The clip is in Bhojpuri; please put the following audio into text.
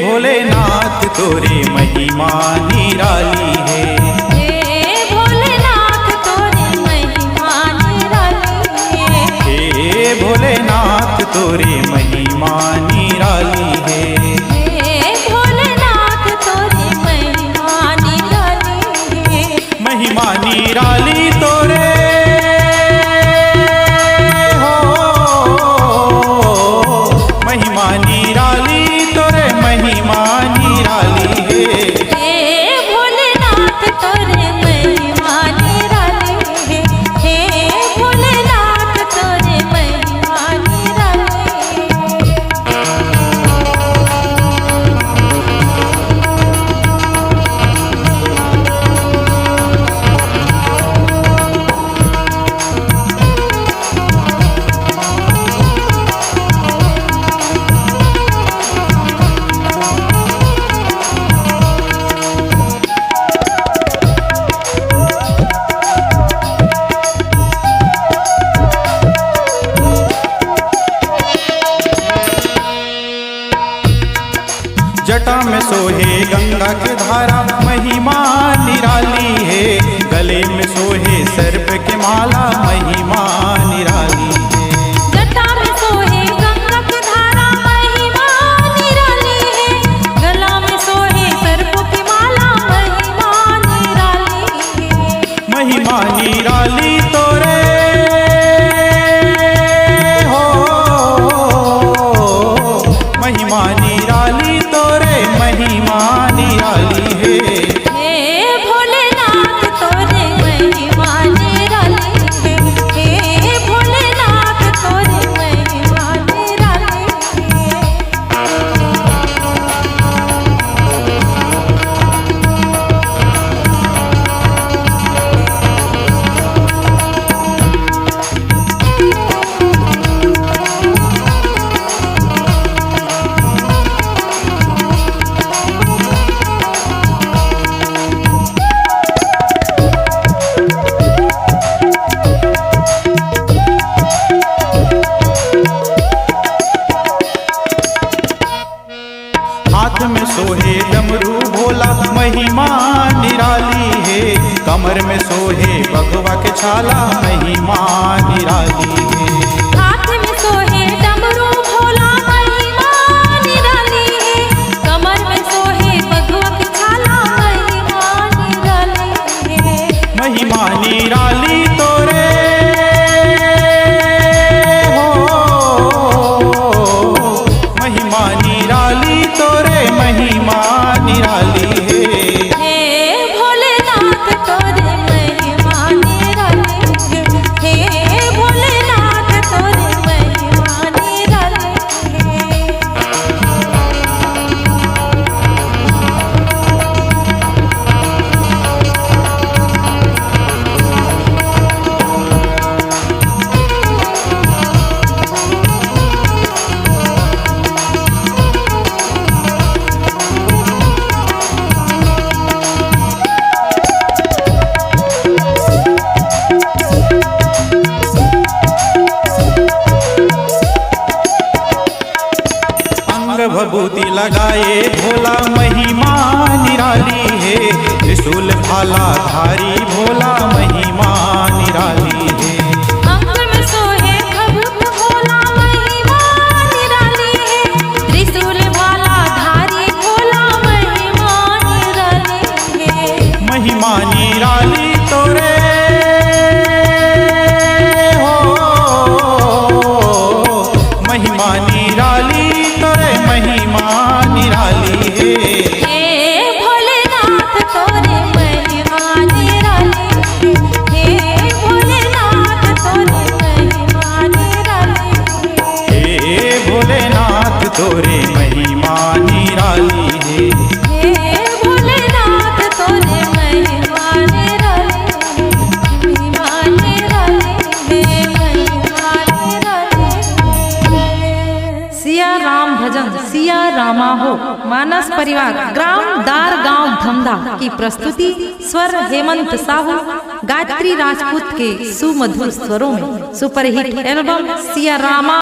भोलेनाथ तोरे महिमा निराली है। हे भोलेनाथ तोरे महिमा निराली है। हे भोलेनाथ तोरे महिमा निराली है। हे भोलेनाथ तोरे महिमा निराली है। महिमा निराली तोरे हो, महिमा निराली तोरे महिमा निराली है। हे भोलेनाथ तोरे महिमा निराली है। हे भोलेनाथ तोरे महिमा निराली है। जटा में सोहे गंगा के धारा महिमा निराली है। गले में सोहे सर्प के माला महिमा निराली है। जटा में सोहे गंगा की धारा महिमा निराली है। गला में सोहे सर्प की माला महिमा निराली है। महिमा निराली तोरे हो, महिमा निराली तोरे महिमा निराली है। हे भोलेनाथ तोरे महिमा निराली है। हे भोलेनाथ तोरे महिमा निराली है। हाथ में सोहे डमरू भोला महिमा निराली है। कमर में सोहे भगवा के छाला महिमा निराली है। हाथ में सोहे डमरू भोला महिमा निराली है। कमर में सोहे भगवा की छाला महिमा निराली है। महिमा निराली तोरे हो, महिमा निराली तोरे महिमा निराली है। हे भोलेनाथ तोरे महिमा निराली है। हे भोलेनाथ तोरे महिमा निराली है। अंग भभूति लगाए भोला महिमा निराली है। त्रिशूल भाला धारी भोला महिमा निराली है। अंग में सोहे भभूत भोला महिमा निराली है। त्रिशूल भाला धारी भोला महिमा निराली है। महिमा निराली तोरे हो, महिमा निराली तोरे महिमा निराली है। हे भोलेनाथ तोरे महिमा निराली है। महिमा निराली है। हे भोलेनाथ तोरे महिमा निराली है, महिमा निराली है, महिमा निराली है। सिया राम भजन सिया रामा हो मानस परिवार ग्राम दार गांव धमधा की प्रस्तुति स्वर हेमंत साहू गायत्री राजपूत के सुमधुर स्वरों में सुपरहिट एल्बम सिया रामा